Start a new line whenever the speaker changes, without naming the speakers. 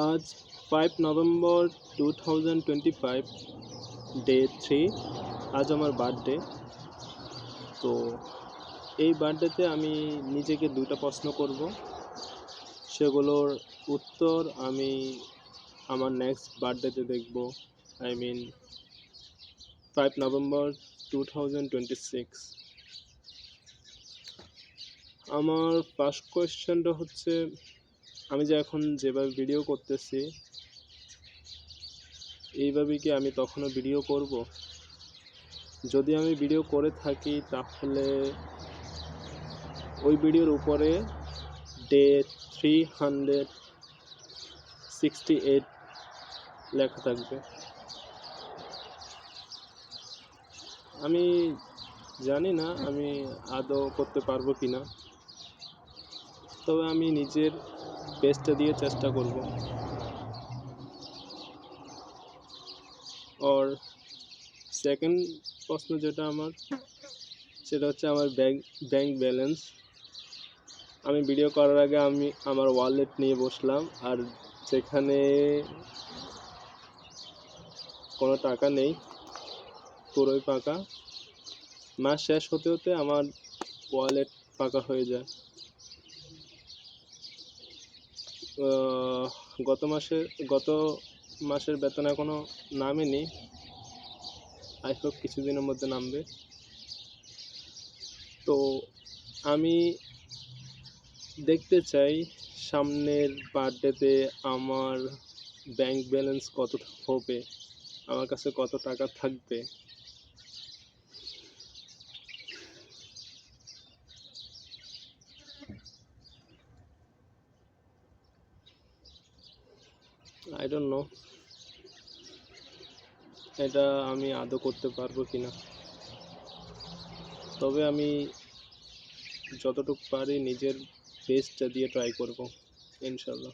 আজ 5 November 2025 day 3। আজ আমার বার্থডে। তো এই বার্থডেতে আমি নিজেকে 2টা প্রশ্ন করব, সেগুলোর উত্তর আমি আমার নেক্সট বার্থডেতে দেখব। I mean 5 November 2026। আমার ফার্স্ট কোয়েশ্চেনটা হচ্ছে, আমি যে এখন যেভাবে ভিডিও করতেছি এইভাবে কি আমি তখনও ভিডিও করব? যদি আমি ভিডিও করে থাকি তাহলে ওই ভিডিওর উপরে ডে 368 লেখা থাকবে। আমি জানি না আমি আদৌ করতে পারবো কি না, তবে আমি নিজের বেস্টটা দিয়ে চেষ্টা করব। আর সেকেন্ড প্রশ্ন যেটা আমার, সেটা হচ্ছে আমার ব্যাংক ব্যালেন্স। আমি ভিডিও করার আগে আমি আমার ওয়ালেট নিয়ে বসলাম, আর যেখানে কোনো টাকা নেই, পুরোই ফাঁকা। মাস শেষ হতে হতে আমার ওয়ালেট ফাঁকা হয়ে যায়। গত মাসের বেতন এখনও নামেনি। আই হোপ কিছুদিনের মধ্যে নামবে। তো আমি দেখতে চাই সামনের বার্থডেতে আমার ব্যাংক ব্যালেন্স কত হবে, আমার কাছে কত টাকা থাকবে। আই ডোন্ট নো এটা আমি আদৌ করতে পারবো কি না, তবে আমি যতটুকু পারি নিজের বেস্টটা দিয়ে ট্রাই করব ইনশাল্লাহ।